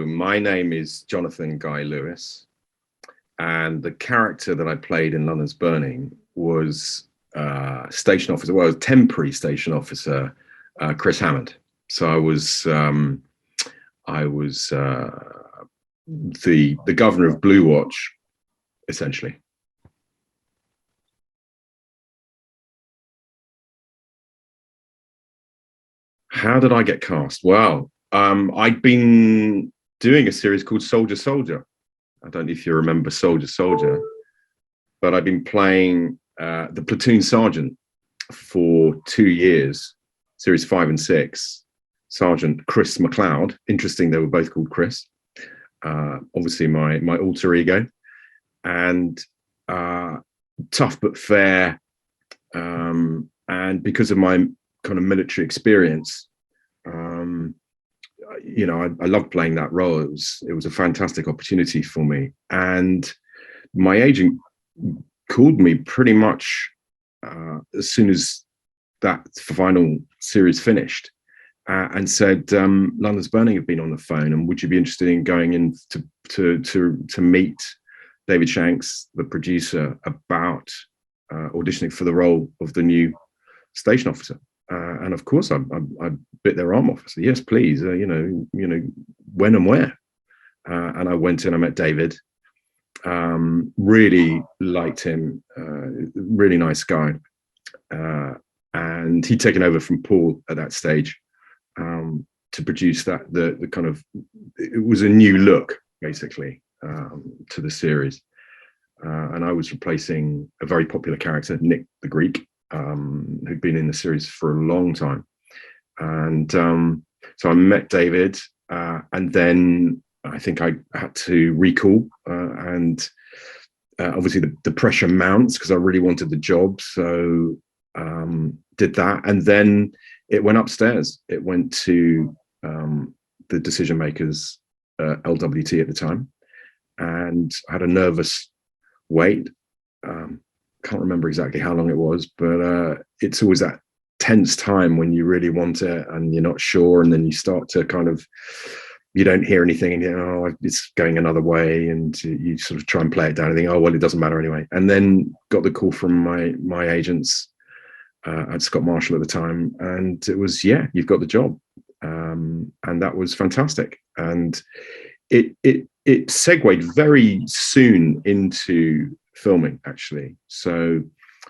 My name is Jonathan Guy Lewis, and the character that I played in London's Burning was station officer, well, temporary station officer, Chris Hammond. So I was the governor of Blue Watch, essentially. How did I get cast? Well, I'd been doing a series called Soldier Soldier. I don't know if you remember Soldier Soldier, but I've been playing the platoon sergeant for 2 years, series 5 and 6. Sergeant Chris McLeod. Interesting, they were both called Chris. Obviously, my alter ego, and tough but fair. And because of my kind of military experience, I loved playing that role. It was a fantastic opportunity for me, and my agent called me pretty much as soon as that final series finished, and said, London's Burning have been on the phone, and would you be interested in going in to meet David Shanks, the producer, about auditioning for the role of the new station officer? And of course, I bit their arm off. I said, yes, please. When and where? And I went in. I met David. Really liked him. Really nice guy. And he'd taken over from Paul at that stage to produce that. The kind of, it was a new look basically to the series. And I was replacing a very popular character, Nick the Greek, who'd been in the series for a long time. And so I met David, and then I think I had to recall, and obviously the pressure mounts because I really wanted the job. So did that, and then it went upstairs. It went to the decision makers, LWT at the time, and I had a nervous wait. Can't remember exactly how long it was, but it's always that tense time when you really want it and you're not sure, and then you start to kind of, you don't hear anything, and it's going another way, and you sort of try and play it down and think, oh well, it doesn't matter anyway. And then got the call from my agents at Scott Marshall at the time, and it was, yeah, you've got the job, and that was fantastic. And it segued very soon into filming, actually. So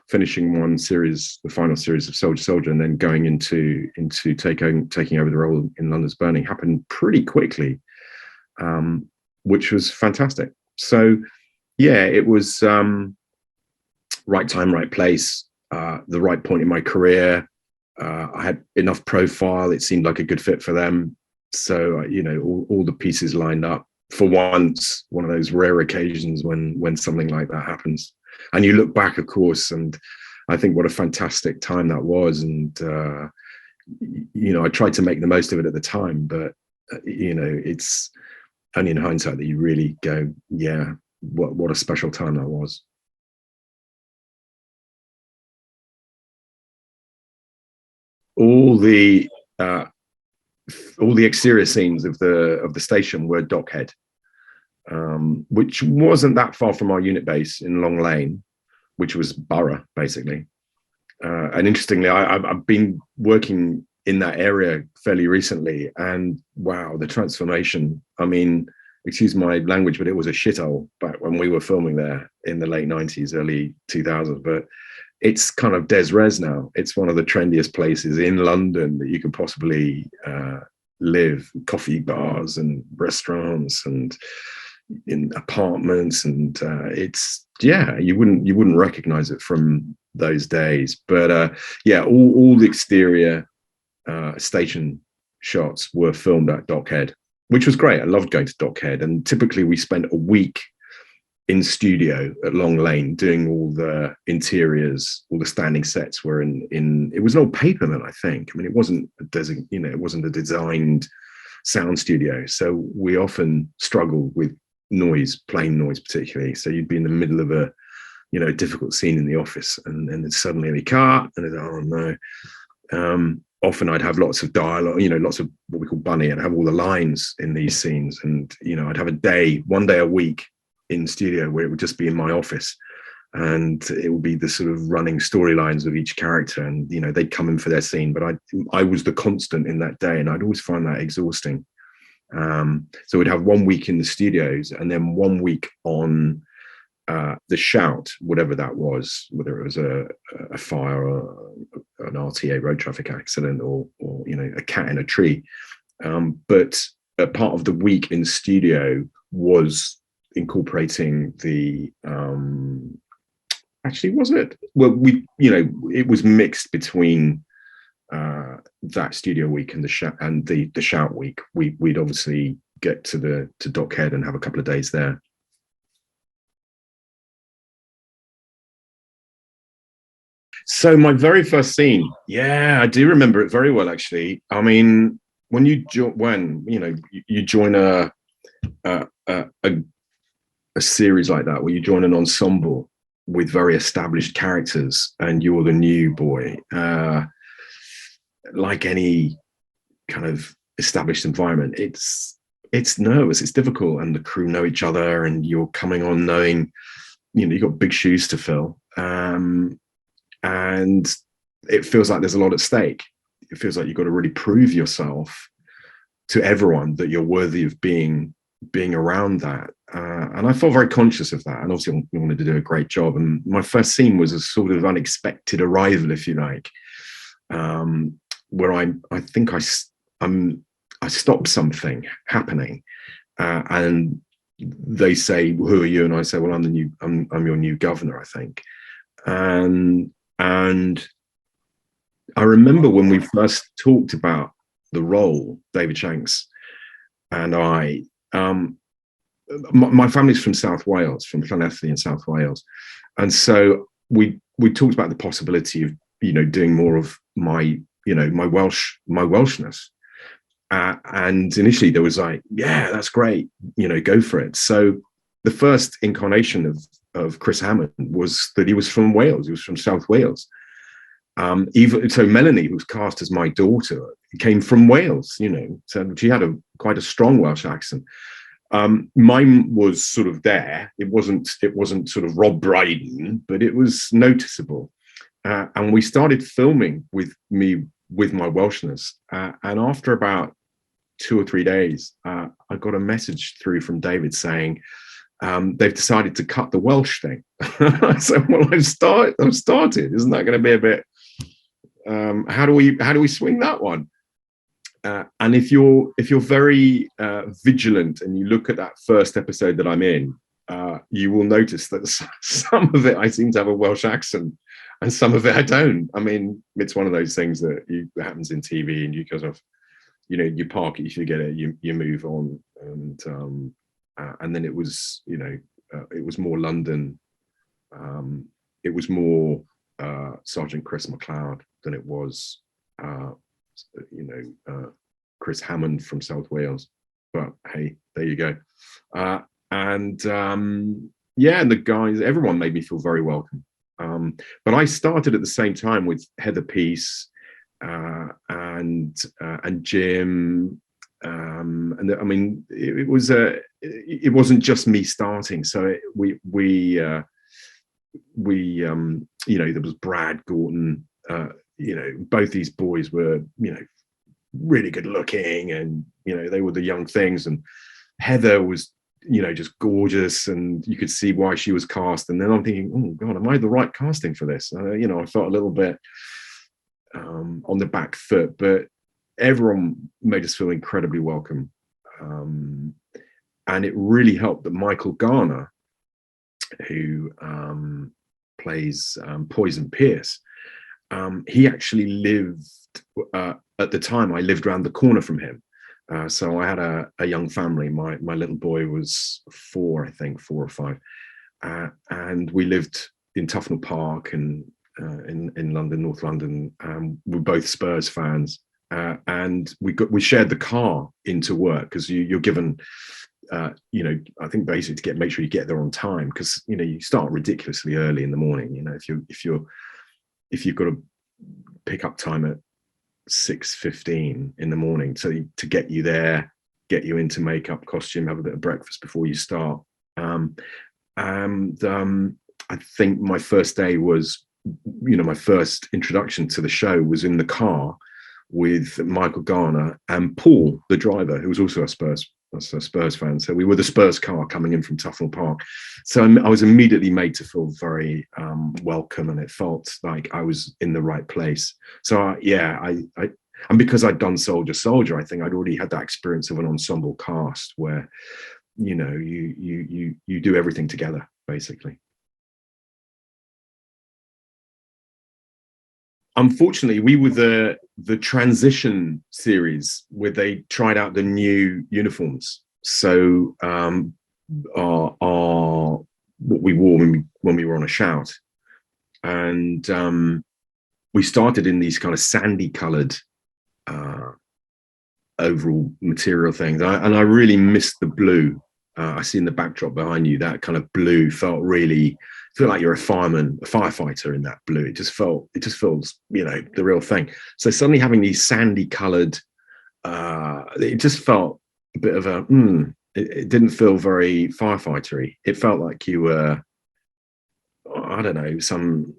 finishing one series, the final series of Soldier Soldier, and then going into taking over the role in London's Burning happened pretty quickly, which was fantastic. So yeah, it was right time, right place, the right point in my career. I had enough profile. It seemed like a good fit for them. So all the pieces lined up. For once, one of those rare occasions when something like that happens, and you look back, of course, and I think what a fantastic time that was. And I tried to make the most of it at the time, but it's only in hindsight that you really go, yeah, what a special time that was. All the exterior scenes of the station were Dockhead, which wasn't that far from our unit base in Long Lane, which was Borough, basically. And interestingly, I've been working in that area fairly recently, and wow, the transformation. I mean, excuse my language, but it was a shithole back when we were filming there in the late 90s, early 2000s. But it's kind of des res now. It's one of the trendiest places in London that you can possibly live. Coffee bars and restaurants and in apartments, and it's, yeah, you wouldn't recognize it from those days. But yeah, all the exterior station shots were filmed at Dockhead, which was great. I loved going to Dockhead, and typically we spent a week in studio at Long Lane doing all the interiors. All the standing sets were in it was an old paper mill, I think. I mean, it wasn't it wasn't a designed sound studio, so we often struggled with noise, plane noise particularly. So you'd be in the middle of a difficult scene in the office, and then suddenly they cut, and it's, oh no. often I'd have lots of dialogue, you know, lots of what we call bunny, and have all the lines in these scenes. And, you know, I'd have one day a week in studio where it would just be in my office, and it would be the sort of running storylines of each character. And, you know, they'd come in for their scene, but I was the constant in that day, and I'd always find that exhausting. So we'd have 1 week in the studios, and then 1 week on the shout, whatever that was, whether it was a fire or an RTA, road traffic accident, or you know, a cat in a tree. But a part of the week in studio was incorporating the actually, was it? Well, you know, it was mixed between that studio week and the shout week. We'd obviously get to Dockhead and have a couple of days there. So my very first scene, yeah, I do remember it very well, actually. I mean, when you join a, a a series like that, where you join an ensemble with very established characters and you're the new boy, like any kind of established environment, it's nervous, it's difficult, and the crew know each other, and you're coming on knowing, you know, you've got big shoes to fill, and it feels like there's a lot at stake. It feels like you've got to really prove yourself to everyone that you're worthy of being around that. And I felt very conscious of that. And obviously I wanted to do a great job. And my first scene was a sort of unexpected arrival, if you like, where I think I stopped something happening. And they say, "Who are you?" And I say, "Well, I'm your new governor, I think." And I remember when we first talked about the role, David Shanks and I, my family's from South Wales, from Llanelli in South Wales. And so we talked about the possibility of, you know, doing more of my Welshness. And initially there was like, yeah, that's great, you know, go for it. So the first incarnation of Chris Hammond was that he was from Wales. He was from South Wales. Even so, Melanie, who was cast as my daughter, came from Wales. You know, so she had quite a strong Welsh accent. Mine was sort of there. It wasn't sort of Rob Brydon, but it was noticeable. And we started filming with my Welshness. And after about 2 or 3 days, I got a message through from David saying, they've decided to cut the Welsh thing. So, well, I've started. Isn't that going to be a bit? How do we swing that one? And if you're very vigilant and you look at that first episode that I'm in, you will notice that some of it I seem to have a Welsh accent, and some of it I don't. I mean, it's one of those things that happens in TV, and you kind of, you know, you park it, you forget it, you move on, and then it was, you know, it was more London. It was more Sergeant Chris MacLeod than it was, Chris Hammond from South Wales. But hey, there you go. And the guys, everyone made me feel very welcome. But I started at the same time with Heather Peace and Jim. And I mean, it wasn't just me starting. So there was Brad Gorton. You know, both these boys were, you know, really good looking, and, you know, they were the young things. And Heather was, you know, just gorgeous, and you could see why she was cast. And then I'm thinking, oh God, am I the right casting for this? You know, I felt a little bit on the back foot, but everyone made us feel incredibly welcome. And it really helped that Michael Garner, who plays Poison Pierce, he actually lived, at the time, I lived around the corner from him. So I had a young family. My little boy was 4, I think, 4 or 5. And we lived in Tufnell Park and in London, North London. We're both Spurs fans. And we shared the car into work, because you're given, you know, I think basically to make sure you get there on time, because, you know, you start ridiculously early in the morning. You know, if you've got to pick up time at 6:15 in the morning, so to get you there, get you into makeup, costume, have a bit of breakfast before you start. And I think my first day was, my first introduction to the show was in the car with Michael Garner and Paul, the driver, who was also a Spurs fan. So we were the Spurs car coming in from Tufnell Park. So I was immediately made to feel very welcome, and it felt like I was in the right place. So and because I'd done Soldier, I think I'd already had that experience of an ensemble cast where, you do everything together, basically. Unfortunately, we were the transition series where they tried out the new uniforms. So our what we wore when we were on a shout, and we started in these kind of sandy coloured overall material things, and I really missed the blue. I see in the backdrop behind you, that kind of blue felt like you're a firefighter in that blue. It just feels, the real thing. So suddenly having these sandy coloured, it just felt a bit of it didn't feel very firefightery. It felt like you were, I don't know, some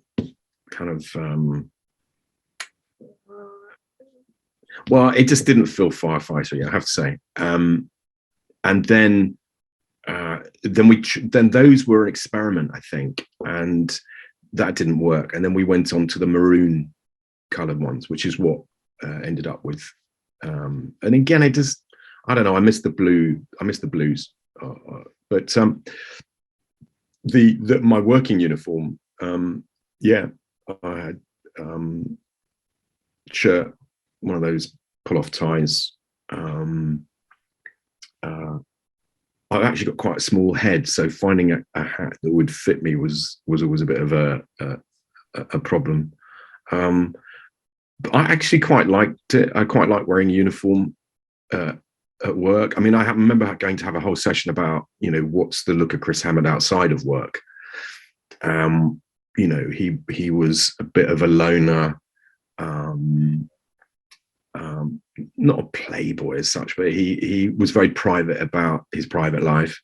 kind of, well, it just didn't feel firefighter, I have to say. And then those were an experiment, I think, and that didn't work. And then we went on to the maroon coloured ones, which is what ended up with. And again, it just, I don't know. I miss the blue. I miss the blues. But my working uniform, I had shirt, one of those pull-off ties. I've actually got quite a small head, so finding a hat that would fit me was always a bit of a problem. But I actually quite liked it. I quite like wearing a uniform at work. I mean, I remember going to have a whole session about, what's the look of Chris Hammond outside of work. He was a bit of a loner. Not a playboy as such, but he was very private about his private life.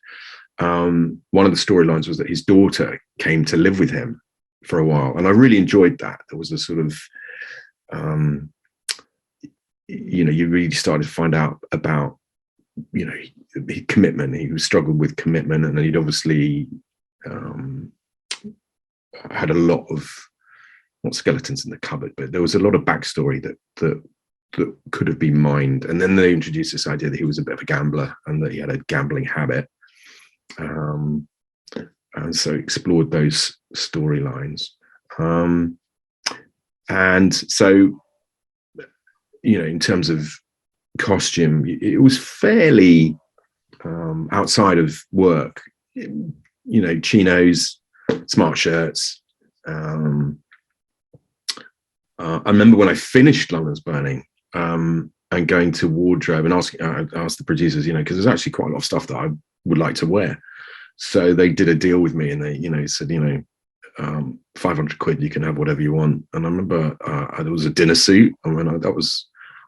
One of the storylines was that his daughter came to live with him for a while, and I really enjoyed that. There was a sort of, you really started to find out about, commitment. He struggled with commitment, and he'd obviously had a lot of, not skeletons in the cupboard, but there was a lot of backstory that could have been mined. And then they introduced this idea that he was a bit of a gambler and that he had a gambling habit. And so explored those storylines. And so, in terms of costume, it was fairly outside of work, chinos, smart shirts. I remember when I finished London's Burning, and going to wardrobe and asked the producers, because there's actually quite a lot of stuff that I would like to wear. So they did a deal with me, and they, said, 500 quid, you can have whatever you want. And I remember there was a dinner suit, and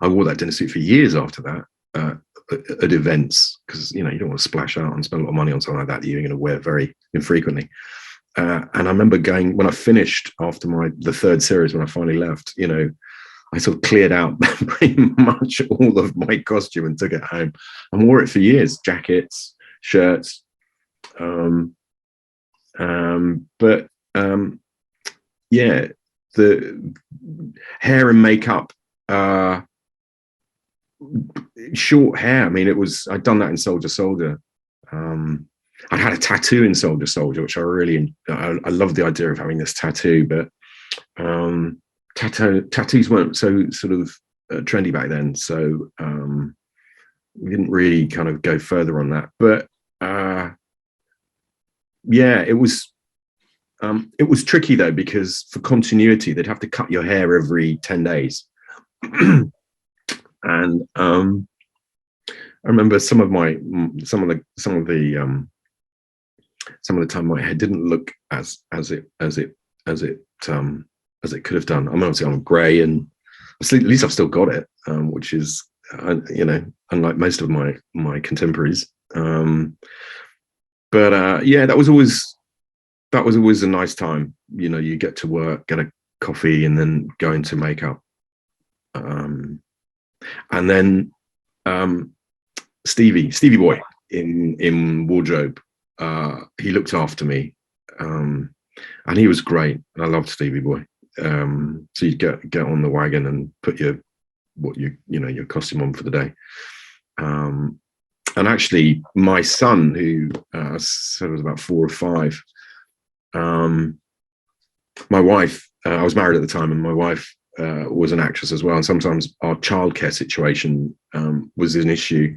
I wore that dinner suit for years after that at events, because you don't want to splash out and spend a lot of money on something like that you're going to wear very infrequently. And I remember going, when I finished after the third series, when I finally left, I sort of cleared out pretty much all of my costume and took it home and wore it for years. Jackets, shirts. The hair and makeup, short hair. I mean, I'd done that in Soldier. I'd had a tattoo in Soldier, which I loved the idea of having this tattoo, but tattoos weren't so sort of trendy back then, so we didn't really kind of go further on that. But it was tricky though, because for continuity they'd have to cut your hair every 10 days. And I remember some of the time my hair didn't look as it could have done. I mean, obviously I'm grey and at least I've still got it, which is, you know, unlike most of my contemporaries. But yeah, that was always a nice time. You know, you get to work, get a coffee, and then go into makeup. And then Stevie Boy in wardrobe, he looked after me, and he was great. And I loved Stevie Boy. So you get on the wagon and put your costume on for the day. And actually, my son, who said was about 4 or 5, my wife, I was married at the time, and my wife was an actress as well. And sometimes our childcare situation was an issue.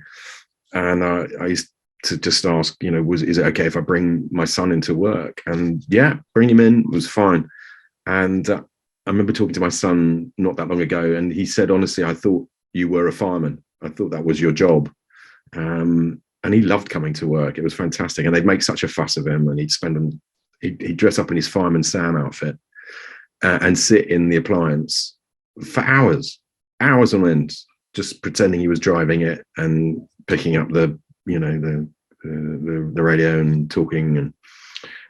And I used to just ask, you know, is it okay if I bring my son into work? And yeah, bring him in, was fine. And I remember talking to my son not that long ago, and he said, honestly, I thought you were a fireman. I thought that was your job. And he loved coming to work. It was fantastic. And they'd make such a fuss of him, and he'd dress up in his Fireman Sam outfit and sit in the appliance for hours on end, just pretending he was driving it and picking up the radio and talking.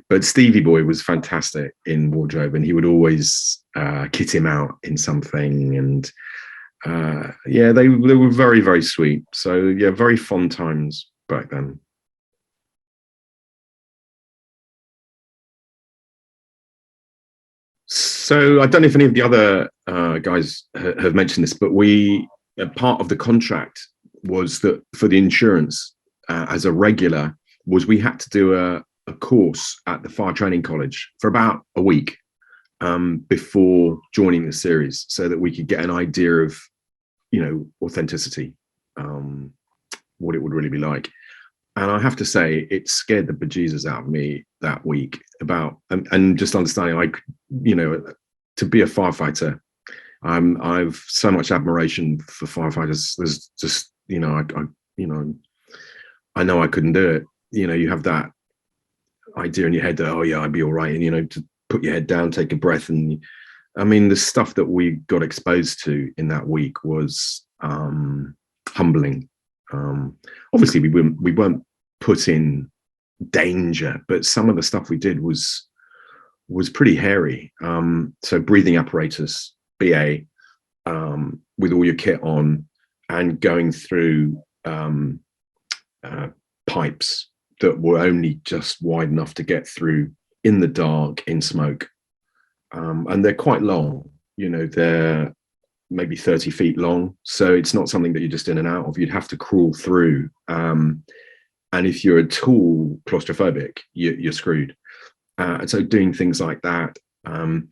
But Stevie Boy was fantastic in wardrobe, and he would always kit him out in something. And yeah, they were very, very sweet. So yeah, very fond times back then. So I don't know if any of the other guys have mentioned this, but part of the contract was that for the insurance as a regular was we had to do a course at the fire training college for about a week before joining the series, so that we could get an idea of, you know, authenticity, what it would really be like. And I have to say, it scared the bejesus out of me that week about, and just understanding, you know, to be a firefighter, I've so much admiration for firefighters. There's just, you know, I know I couldn't do it. You know, you have that idea in your head that, oh yeah, I'd be all right. And, you know, to put your head down, take a breath. And I mean, the stuff that we got exposed to in that week was humbling. Obviously we weren't put in danger, but some of the stuff we did was pretty hairy. So breathing apparatus, BA, with all your kit on, and going through pipes that were only just wide enough to get through in the dark, in smoke. And they're quite long, you know, they're maybe 30 feet long. So it's not something that you're just in and out of. You'd have to crawl through. And if you're at all claustrophobic, you're screwed. And so doing things like that, going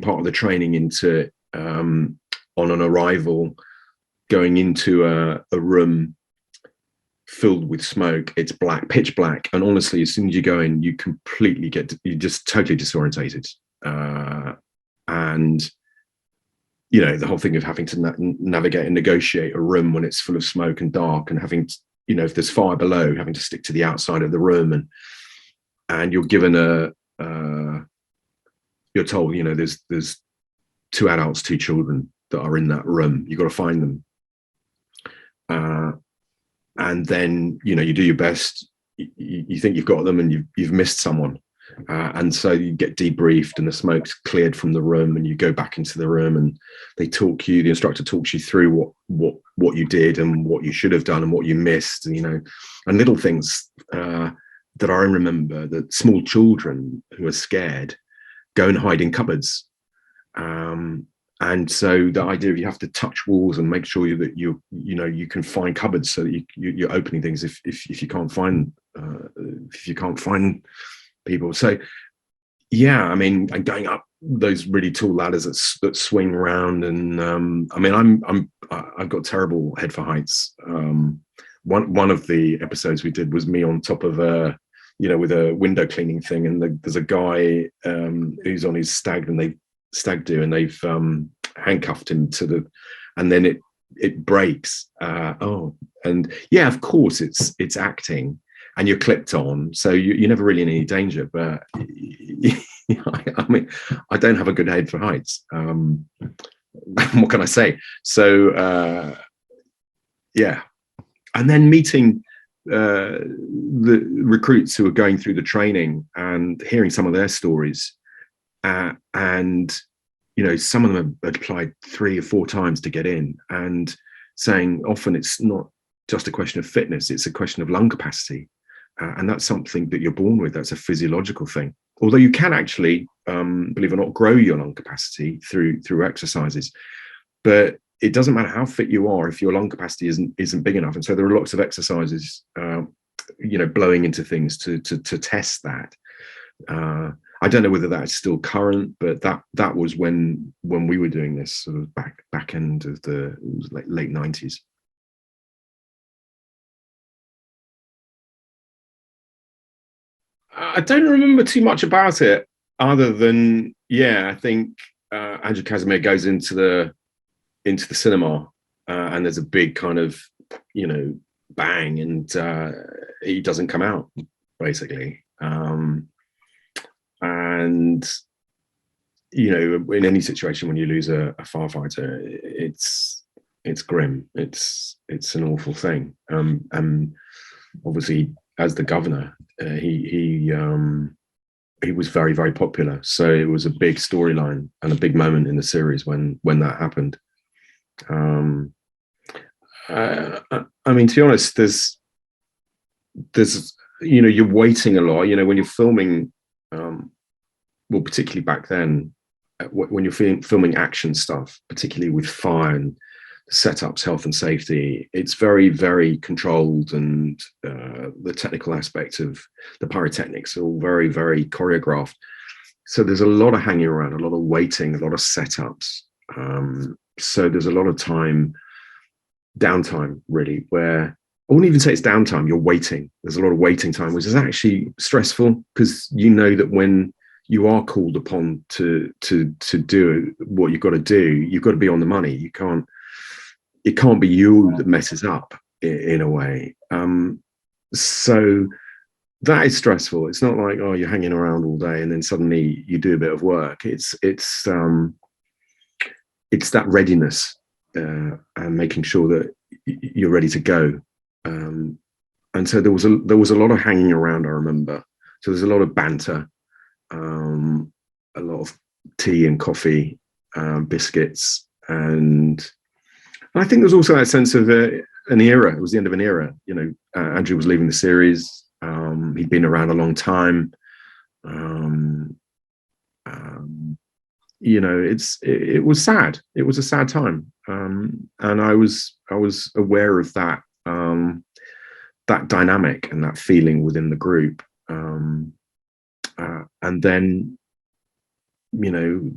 part of the training into on an arrival, going into a room filled with smoke, it's black, pitch black, and honestly, as soon as you go in, you completely you're just totally disorientated. And you know, the whole thing of having to navigate and negotiate a room when it's full of smoke and dark, and having to, you know, if there's fire below, having to stick to the outside of the room, and you're given you're told, you know, there's 2 adults, 2 children that are in that room. You've got to find them. And then, you know, you do your best. You think you've got them, and you've missed someone. And so you get debriefed, and the smoke's cleared from the room, and you go back into the room, and the instructor talks you through what you did and what you should have done and what you missed, and, you know, and little things that I remember, that small children who are scared go and hide in cupboards. And so the idea of you have to touch walls and make sure that you can find cupboards, so that you're opening things if you can't find people. So yeah, I mean, and going up those really tall ladders that swing around, and I mean, I've got terrible head for heights. One of the episodes we did was me on top of with a window cleaning thing, and there's a guy who's on his stag do, and they've handcuffed him and then it breaks. And yeah, of course it's acting, and you're clipped on, so you're never really in any danger. But I mean, I don't have a good head for heights. what can I say? So yeah, and then meeting the recruits who are going through the training and hearing some of their stories, and some of them have applied 3 or 4 times to get in, and saying often it's not just a question of fitness, it's a question of lung capacity, and that's something that you're born with. That's a physiological thing, although you can actually, believe it or not, grow your lung capacity through exercises. But it doesn't matter how fit you are if your lung capacity isn't big enough. And so there are lots of exercises, blowing into things to test that. I don't know whether that's still current, but that was when we were doing this, sort of back end of the late 90s. I don't remember too much about it, other than, I think Andrew Casimir goes into the cinema, and there's a big kind of bang, and he doesn't come out, basically. And in any situation when you lose a firefighter, it's grim. It's an awful thing. And obviously, as the governor, he was very, very popular. So it was a big storyline and a big moment in the series when that happened. I mean, to be honest, there's you're waiting a lot. When you're filming, well, particularly back then, when you're filming action stuff, particularly with fire and setups, health and safety, it's very, very controlled, and the technical aspect of the pyrotechnics are all very, very choreographed. So there's a lot of hanging around, a lot of waiting, a lot of setups. So there's a lot of downtime, really, where I wouldn't even say it's downtime, you're waiting. There's a lot of waiting time, which is actually stressful, because that when you are called upon to do what you've got to do, you've got to be on the money. It can't be you that messes up, in a way. So that is stressful. It's not like, oh, you're hanging around all day and then suddenly you do a bit of work. It's that readiness, and making sure that you're ready to go. And so there was a lot of hanging around, I remember. So there's a lot of banter, a lot of tea and coffee, biscuits, and I think there's also that sense of an era. It was the end of an era. Andrew was leaving the series. He'd been around a long time. It was sad. It was a sad time, and I was aware of that that dynamic and that feeling within the group. And then you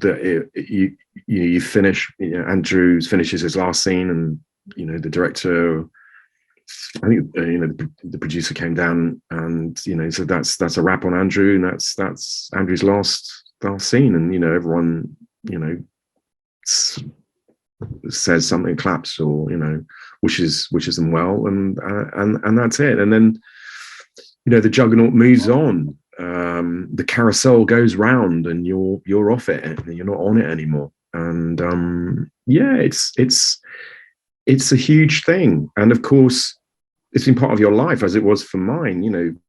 finish. Andrew finishes his last scene, and the director, I think the producer came down and said that's a wrap on Andrew, and that's Andrew's last scene, and everyone says something, claps, or wishes them well, and that's it. And then the juggernaut moves on. The carousel goes round, and you're off it, and you're not on it anymore. And it's a huge thing. And of course, it's been part of your life, as it was for mine.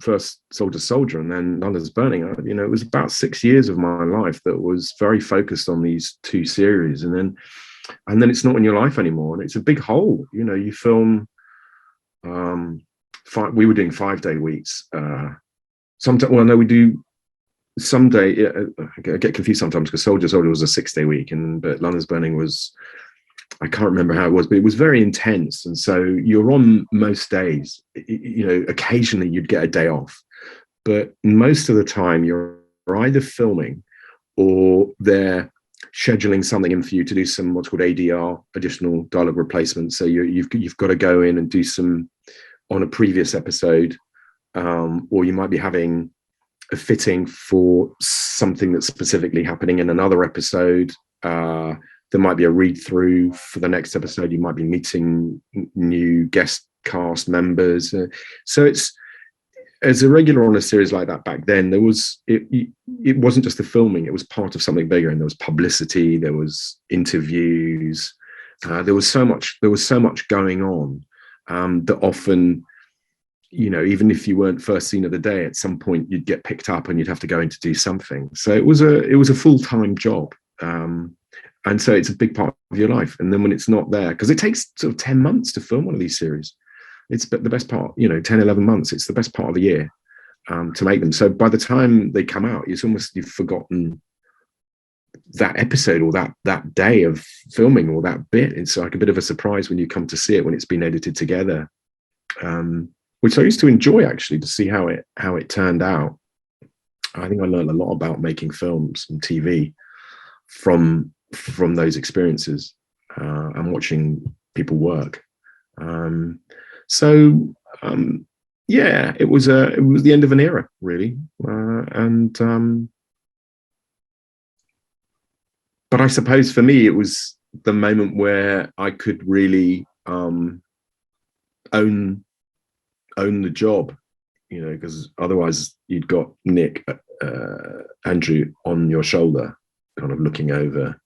First Soldier, and then London's Burning. It was about 6 years of my life that was very focused on these 2 series, and then it's not in your life anymore, and it's a big hole. You film. We were doing 5-day weeks. Sometimes, well, no, we do. Someday, I get confused sometimes, because Soldier was a 6-day week, but London's Burning was, I can't remember how it was, but it was very intense. And so you're on most days. Occasionally you'd get a day off, but most of the time you're either filming or they're scheduling something in for you to do some what's called ADR, additional dialogue replacement. So you've got to go in and do some on a previous episode, or you might be having a fitting for something that's specifically happening in another episode. There might be a read through for the next episode. You might be meeting new guest cast members. So as a regular on a series like that back then, there was it wasn't just the filming; it was part of something bigger, and there was publicity, there was interviews, there was so much going on that often, even if you weren't first seen of the day, at some point you'd get picked up and you'd have to go in to do something. So it was a full-time job, and so it's a big part of your life. And then when it's not there, because it takes sort of 10 months to film one of these series. It's the best part, 10, 11 months. It's the best part of the year to make them. So by the time they come out, you've forgotten that episode or that day of filming or that bit. It's like a bit of a surprise when you come to see it when it's been edited together, which I used to enjoy, actually, to see how it turned out. I think I learned a lot about making films and TV from those experiences and watching people work. Yeah, it was the end of an era, really, but I suppose for me it was the moment where I could really own the job, because otherwise you'd got Nick, Andrew on your shoulder, kind of looking over.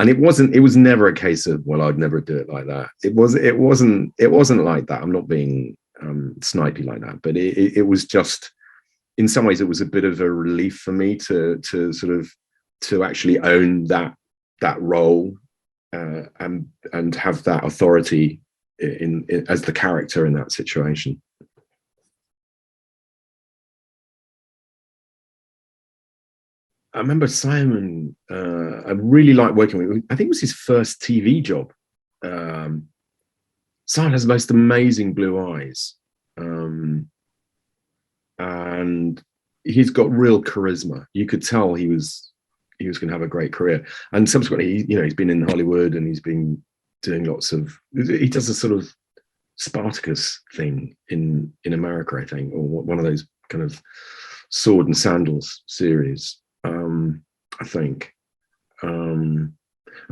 And it was never a case of, well, I'd never do it like that. It wasn't like that. I'm not being snipey like that, but it was just, in some ways, it was a bit of a relief for me to actually own that role and have that authority in as the character in that situation. I remember Simon, I really liked working with him. I think it was his first TV job. Simon has the most amazing blue eyes. And he's got real charisma. You could tell he was going to have a great career. And subsequently, he's been in Hollywood and he's been doing he does a sort of Spartacus thing in America, I think, or one of those kind of sword and sandals series. I think. And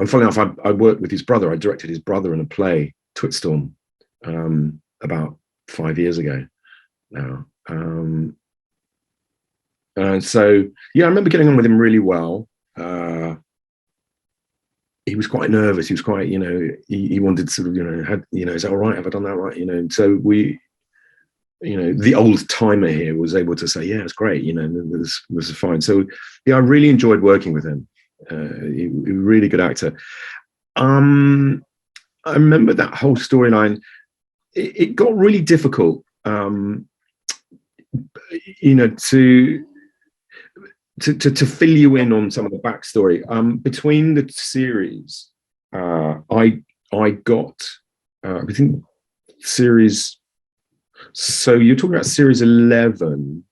funny enough, I worked with his brother. I directed his brother in a play, Twitstorm, about 5 years ago now. And so, yeah, I remember getting on with him really well. He was quite nervous. He was quite, he wanted to sort of, is that all right? Have I done that right? So we, the old timer here was able to say, yeah, it's great. This was fine. So yeah, I really enjoyed working with him. He was a really good actor. I remember that whole storyline. It got really difficult, to fill you in on some of the backstory. Between the series, I got, I think, series. So you're talking about series 11,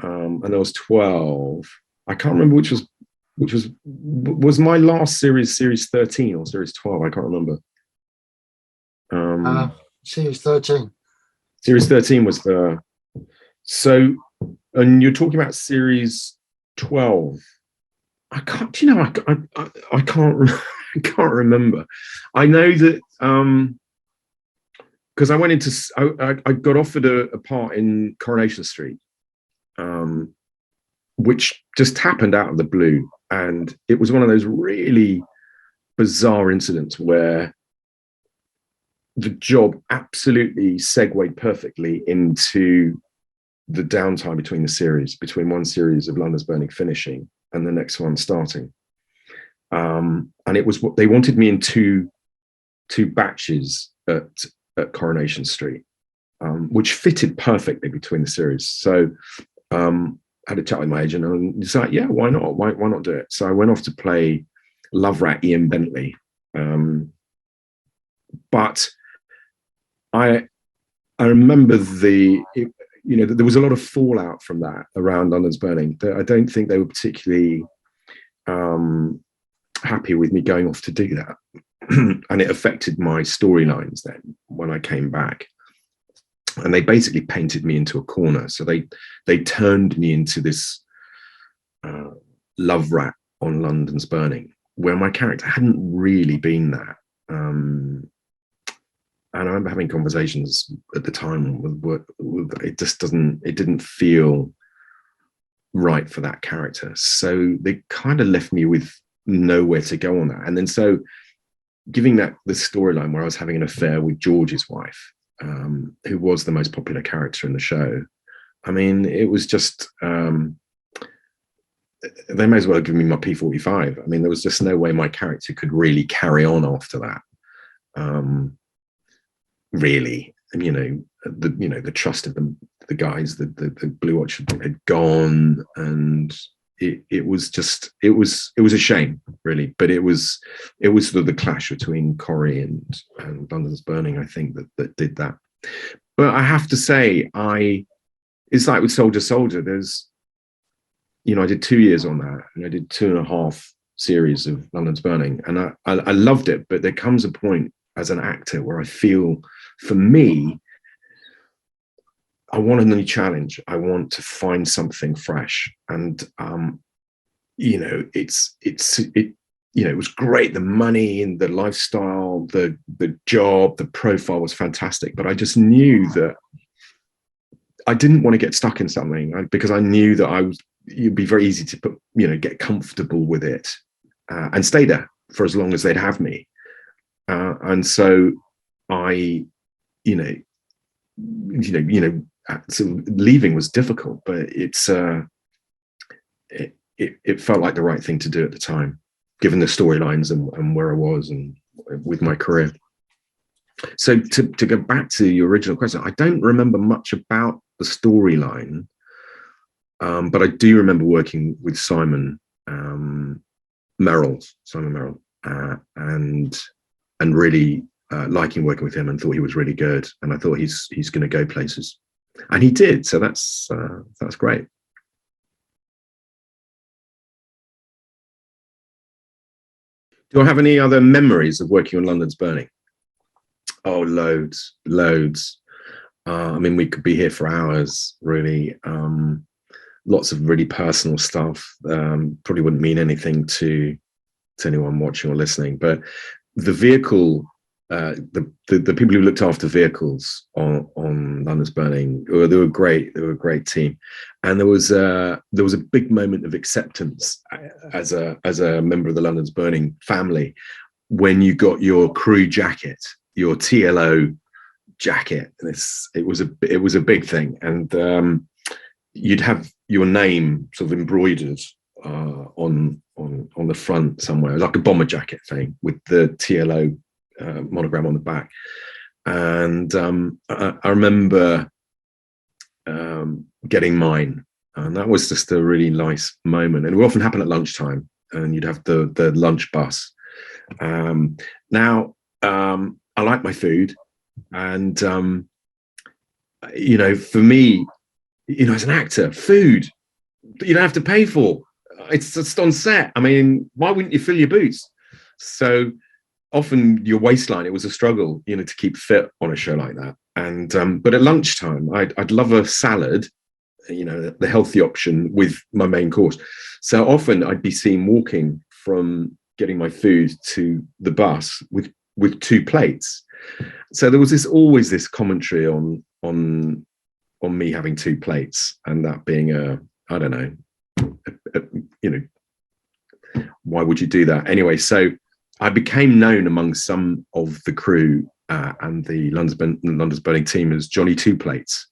and there was 12. I can't remember which was my last series 13 or series 12. I can't remember. Series 13. Series 13 was so, and you're talking about series 12. I can't remember. I know that because I went into, I got offered a part in Coronation Street, which just happened out of the blue. And it was one of those really bizarre incidents where the job absolutely segued perfectly into the downtime between one series of London's Burning finishing and the next one starting. And it was what they wanted me in two batches at Coronation Street, which fitted perfectly between the series. So I had a chat with my agent and decided, yeah, why not? Why not do it? So I went off to play Love Rat Ian Bentley. But I remember there was a lot of fallout from that around London's Burning. I don't think they were particularly happy with me going off to do that. And it affected my storylines then when I came back. And they basically painted me into a corner. So they turned me into this love rat on London's Burning, where my character hadn't really been that. And I remember having conversations at the time with it didn't feel right for that character. So they kind of left me with nowhere to go on that. And then so giving that the storyline where I was having an affair with George's wife, who was the most popular character in the show. I mean, it was just, they may as well have given me my P45. I mean, there was just no way my character could really carry on after that. Really, and the trust of the guys, the Blue Watch had gone, and it was a shame, really. But it was sort of the clash between Corrie and London's Burning, I think, that did that. But I have to say, it's like with Soldier. There's, I did 2 years on that, and I did 2.5 series of London's Burning, and I loved it. But there comes a point as an actor where I feel, for me, I want a new challenge. I want to find something fresh, and it was great. The money and the lifestyle, the job, the profile was fantastic. But I just knew that I didn't want to get stuck in something, because I knew that it'd be very easy to get comfortable with it and stay there for as long as they'd have me. And so I, so leaving was difficult, but it felt like the right thing to do at the time, given the storylines and where I was and with my career. So to go back to your original question, I don't remember much about the storyline, but I do remember working with Simon Merrill, and really liking working with him, and thought he was really good, and I thought he's going to go places, and he did. So that's great. Do I have any other memories of working on London's Burning? Oh, loads. I mean, we could be here for hours, really. Lots of really personal stuff. Probably wouldn't mean anything to anyone watching or listening, but the vehicle, the people who looked after vehicles on London's Burning, they were great. They were a great team, and there was a big moment of acceptance as a member of the London's Burning family when you got your crew jacket, your TLO jacket. And it was a big thing, and you'd have your name sort of embroidered on the front somewhere, like a bomber jacket thing with the TLO monogram on the back. And I remember getting mine, and that was just a really nice moment. And it would often happen at lunchtime, and you'd have the lunch bus. Now I like my food, and for me, as an actor, food you don't have to pay for. It's just on set. I mean, why wouldn't you fill your boots? So often your waistline, it was a struggle, to keep fit on a show like that. And but at lunchtime, I'd love a salad, the healthy option with my main course. So often I'd be seen walking from getting my food to the bus with 2 plates. So there was always this commentary on me having 2 plates, and that being I don't know, why would you do that anyway? So I became known among some of the crew and the London's Burning team as Johnny 2 Plates.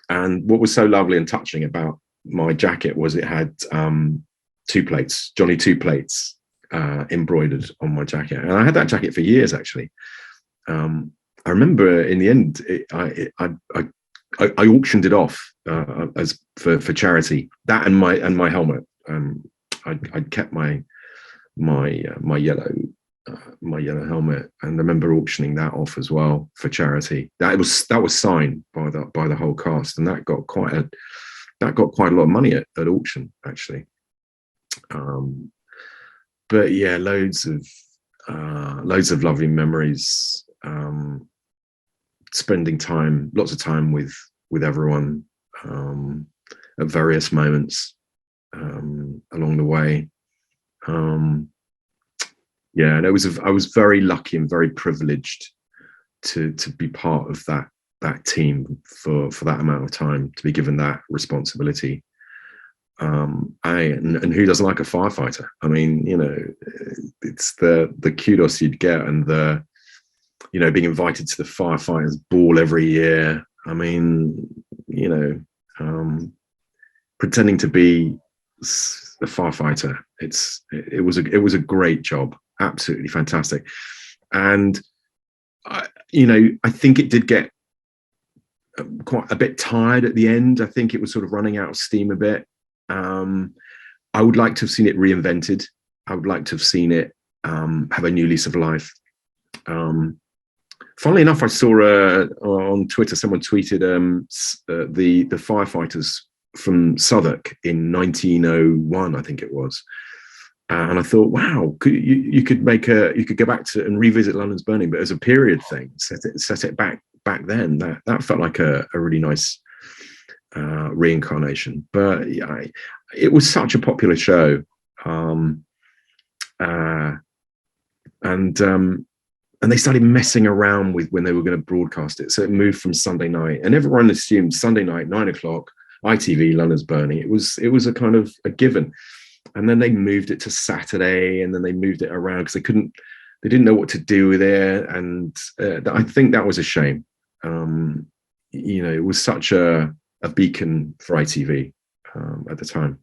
And what was so lovely and touching about my jacket was it had 2 plates, Johnny 2 Plates, embroidered on my jacket. And I had that jacket for years, actually. I remember in the end, I auctioned it off as for charity. That and my helmet. I'd kept my yellow helmet, and I remember auctioning that off as well for charity. That was signed by the whole cast, and that got quite a lot of money at auction, actually. But yeah, loads of lovely memories. Spending lots of time with everyone at various moments along the way. Yeah, and I was very lucky and very privileged to be part of that team for that amount of time, to be given that responsibility. And who doesn't like a firefighter? I mean, you know, it's the kudos you'd get, and the, you know, being invited to the firefighters ball every year. I mean, you know, pretending to be a firefighter. It was a great job, absolutely fantastic. And you know, I think it did get quite a bit tired at the end. I think it was sort of running out of steam a bit. I would like to have seen it reinvented. I would like to have seen it have a new lease of life. Funnily enough, I saw on Twitter, someone tweeted the firefighters from Southwark in 1901, I think it was. And I thought, wow, you could go back to and revisit London's Burning, but as a period thing, set it back then. That felt like a really nice reincarnation. But yeah, it was such a popular show, and they started messing around with when they were going to broadcast it. So it moved from Sunday night, and everyone assumed Sunday night, 9 o'clock, ITV, London's Burning. It was a kind of a given. And then they moved it to Saturday, and then they moved it around because they didn't know what to do with it. And I think that was a shame. You know, it was such a beacon for ITV at the time.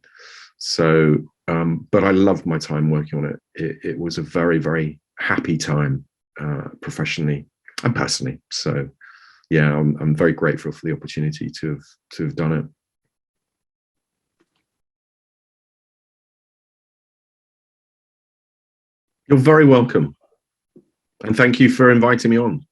So, but I loved my time working on it. It was a very, very happy time, professionally and personally. So, yeah, I'm very grateful for the opportunity to have done it. You're very welcome. And thank you for inviting me on.